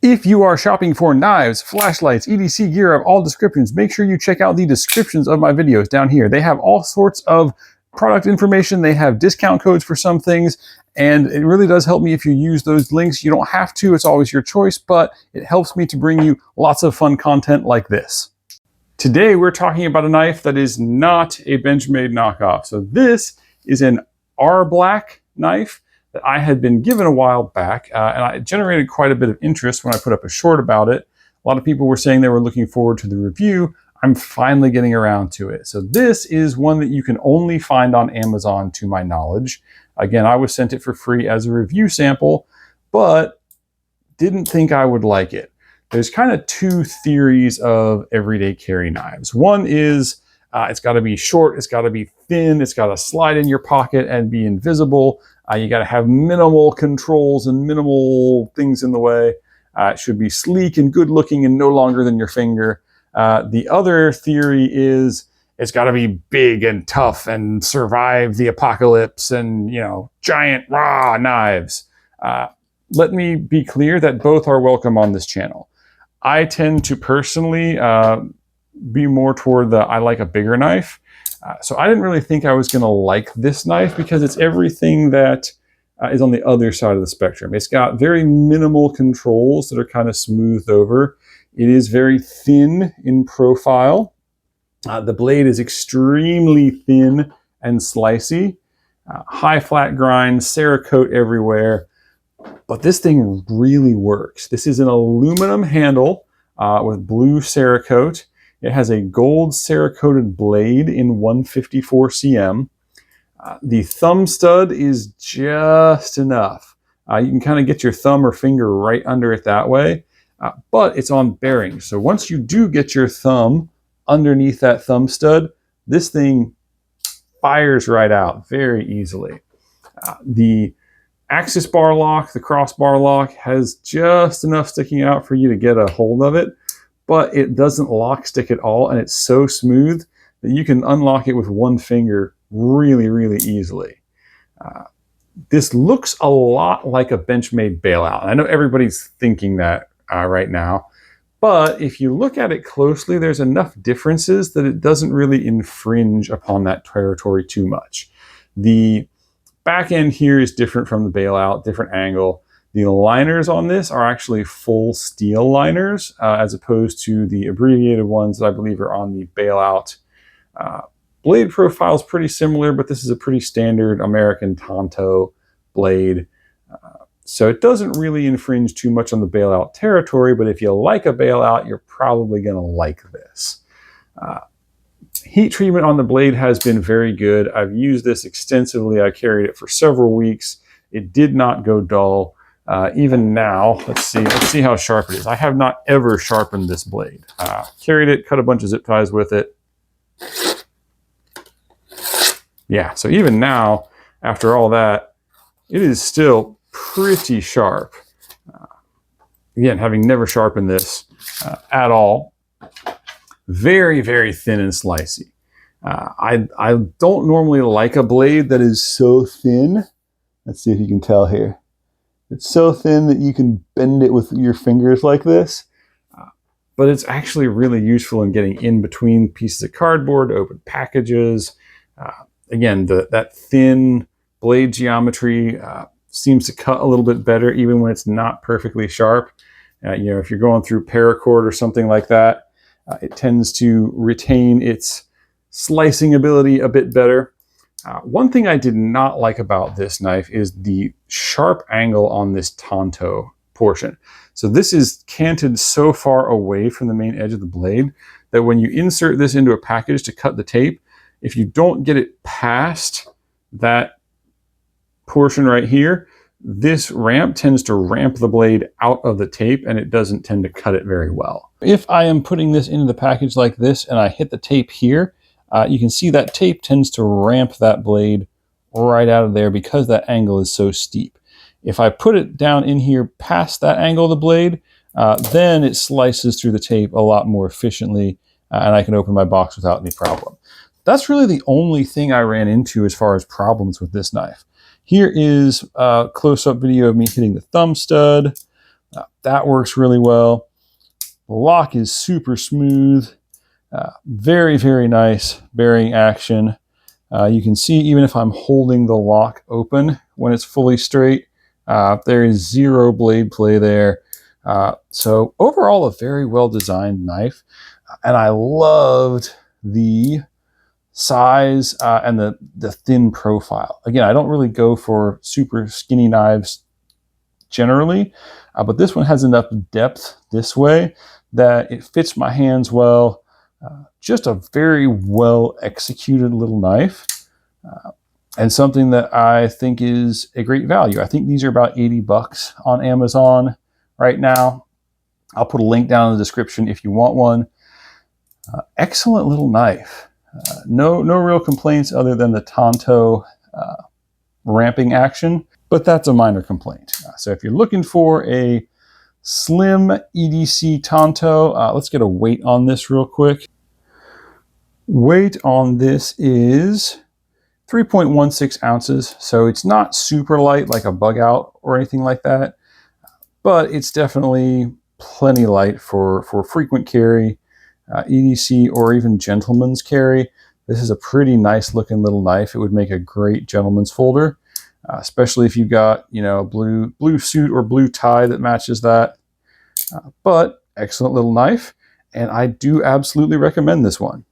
If you are shopping for knives, flashlights, EDC gear of all descriptions, make sure you check out the descriptions of my videos down here. They have all sorts of product information. They have discount codes for some things, and it really does help me if you use those links. You don't have to, it's always your choice, but it helps me to bring you lots of fun content like this. Today, we're talking about a knife that is not a Benchmade knockoff. So this is an RBlack knife that I had been given a while back, and I generated quite a bit of interest when I put up a short about it. A lot of people were saying they were looking forward to the review. I'm finally getting around to it. So this is one that you can only find on Amazon, to my knowledge. Again, I was sent it for free as a review sample, but didn't think I would like it. There's kind of two theories of everyday carry knives. One is it's got to be short, it's got to be thin, it's got to slide in your pocket and be invisible. You got to have minimal controls and minimal things in the way. It should be sleek and good looking and no longer than your finger. The other theory is it's got to be big and tough and survive the apocalypse and, you know, giant raw knives. Let me be clear that both are welcome on this channel. I tend to personally be more toward the I like a bigger knife. So I didn't really think I was going to like this knife because it's everything that is on the other side of the spectrum. It's got very minimal controls that are kind of smoothed over. It is very thin in profile. The blade is extremely thin and slicey. High flat grind, Cerakote everywhere. But this thing really works. This is an aluminum handle with blue Cerakote. It has a gold Cerakoted blade in 154 cm. The thumb stud is just enough. You can kind of get your thumb or finger right under it that way, but it's on bearings. So once you do get your thumb underneath that thumb stud, this thing fires right out very easily. The axis bar lock, the crossbar lock, has just enough sticking out for you to get a hold of it, but it doesn't lock stick at all, and it's so smooth that you can unlock it with one finger really, really easily. This looks a lot like a Benchmade bailout. I know everybody's thinking that right now, but if you look at it closely, there's enough differences that it doesn't really infringe upon that territory too much. The back end here is different from the bailout, different angle. The liners on this are actually full steel liners, as opposed to the abbreviated ones that I believe are on the bailout. Blade profile is pretty similar, but this is a pretty standard American Tonto blade. So it doesn't really infringe too much on the bailout territory, but if you like a bailout, you're probably going to like this. Heat treatment on the blade has been very good. I've used this extensively. I carried it for several weeks. It did not go dull. Even now, let's see how sharp it is. I have not ever sharpened this blade. Carried it, cut a bunch of zip ties with it. Yeah, so even now, after all that, it is still pretty sharp. Again, having never sharpened this at all. Very, very thin and slicey. I don't normally like a blade that is so thin. Let's see if you can tell here. It's so thin that you can bend it with your fingers like this. But it's actually really useful in getting in between pieces of cardboard to open packages. Again, that thin blade geometry seems to cut a little bit better even when it's not perfectly sharp. You know, if you're going through paracord or something like that, it tends to retain its slicing ability a bit better. One thing I did not like about this knife is the sharp angle on this Tonto portion. So this is canted so far away from the main edge of the blade that when you insert this into a package to cut the tape, if you don't get it past that portion right here, this ramp tends to ramp the blade out of the tape and it doesn't tend to cut it very well. If I am putting this into the package like this and I hit the tape here, you can see that tape tends to ramp that blade right out of there because that angle is so steep. If I put it down in here past that angle of the blade, then it slices through the tape a lot more efficiently, and I can open my box without any problem. That's really the only thing I ran into as far as problems with this knife. Here is a close-up video of me hitting the thumb stud. That works really well. The lock is super smooth. Very, very nice bearing action. You can see even if I'm holding the lock open when it's fully straight, there is zero blade play there. So overall, a very well designed knife. And I loved the size and the thin profile. Again, I don't really go for super skinny knives generally, but this one has enough depth this way that it fits my hands well. Just a very well executed little knife, and something that I think is a great value. I think these are about 80 bucks on Amazon right now. I'll put a link down in the description if you want one. Excellent little knife. No real complaints other than the Tonto ramping action, but that's a minor complaint. So if you're looking for a slim EDC Tonto, let's get a weight on this real quick. Weight on this is 3.16 ounces, so it's not super light like a bug out or anything like that, but it's definitely plenty light for frequent carry, EDC, or even gentleman's carry. This is a pretty nice looking little knife. It would make a great gentleman's folder, especially if you've got, you know, a blue suit or blue tie that matches that. But excellent little knife, and I do absolutely recommend this one.